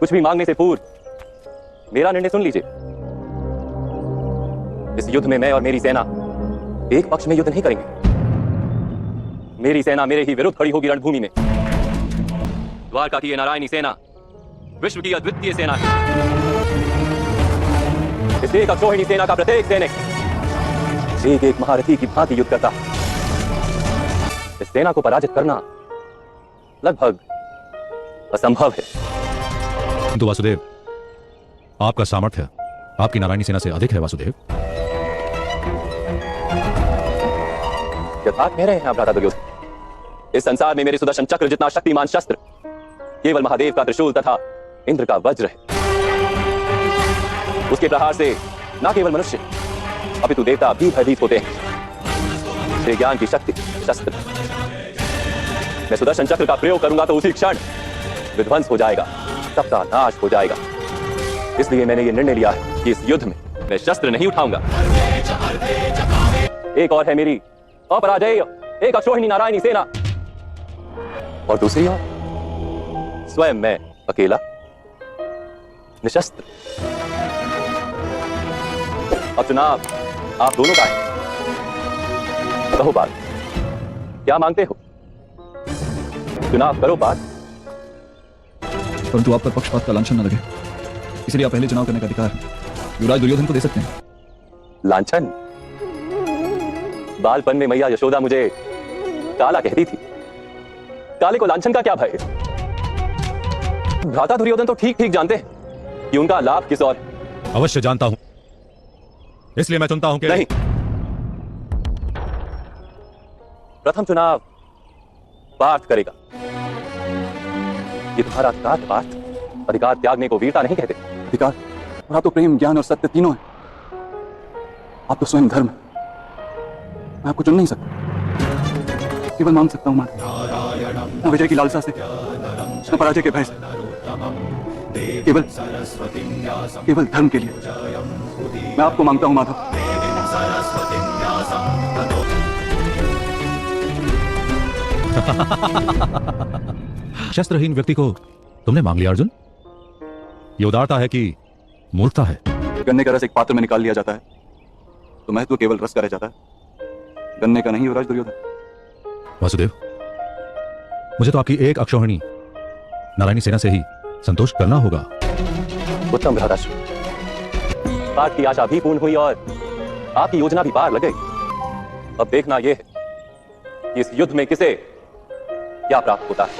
कुछ भी मांगने से पूर्व मेरा निर्णय सुन लीजिए। इस युद्ध में मैं और मेरी सेना एक पक्ष में युद्ध नहीं करेंगे। मेरी सेना मेरे ही विरुद्ध खड़ी होगी रणभूमि में। द्वारका की ये नारायणी सेना विश्व की अद्वितीय सेना है। इस एक अक्षोहिणी सेना का प्रत्येक सैनिक एक एक महारथी की भांति युद्ध करता है। इस सेना को पराजित करना लगभग असंभव है। किंतु वासुदेव, आपका सामर्थ्य आपकी नारायणी सेना से अधिक है वासुदेव। यथार्थ कह रहे हैं आप भ्राता दुर्योधन। इस संसार में मेरे सुदर्शन चक्र जितना शक्तिमान शस्त्र केवल महादेव का त्रिशूल तथा इंद्र का वज्र है। उसके प्रहार से न केवल मनुष्य अपितु देवता भी भयभीत होते हैं। श्री ज्ञान की शक्ति शस्त्र, मैं सुदर्शन चक्र का प्रयोग करूंगा तो उसी क्षण विध्वंस हो जाएगा, सबका नाश हो जाएगा। इसलिए मैंने ये निर्णय लिया है कि इस युद्ध में मैं शस्त्र नहीं उठाऊंगा। एक और है मेरी अपराजेय एक अक्षोहिणी नारायणी सेना, और दूसरी ओर स्वयं मैं अकेला निशस्त्र। अब चुनाव आप दोनों का है। कहो बात, क्या मांगते हो? चुनाव करो बात। परंतु आप पर पक्षपात का लांछन न लगे, इसलिए आप पहले चुनाव करने का अधिकार युवराज दुर्योधन को दे सकते हैं। लांछन? बालपन में मैया यशोदा मुझे काला कहती थी। काले को लांछन का क्या भय? भ्राता दुर्योधन तो ठीक ठीक जानते हैं कि उनका लाभ किस और। अवश्य जानता हूं, इसलिए मैं चुनता हूं कि नहीं। प्रथम चुनाव पार्थ करेगा। ये तुम्हारा अधिकार है पार्थ। अधिकार त्यागने को वीरता नहीं कहते। अधिकार और आप तो प्रेम, ज्ञान और सत्य तीनों हैं। आप तो स्वयं धर्म। मैं आपको चुन नहीं सकता, केवल मांग सकता हूं मान। न विजय की लालसा से, न पराजय के भय से, केवल धर्म के लिए मैं आपको मांगता हूं माधव। शस्त्रहीन व्यक्ति को तुमने मांग लिया अर्जुन? ये उदारता है कि मूर्खता है? गन्ने का रस एक पात्र में निकाल लिया जाता है तो महत्व केवल रस का रह जाता है, गन्ने का नहीं युवराज दुर्योधन। वासुदेव, मुझे तो आपकी एक अक्षौहिणी नारायणी सेना से ही संतोष करना होगा। उत्तम भ्राताश्री, पार्थ की आशा भी पूर्ण हुई और आपकी योजना भी पार लग गई। अब देखना यह है कि इस युद्ध में किसे क्या प्राप्त होता है।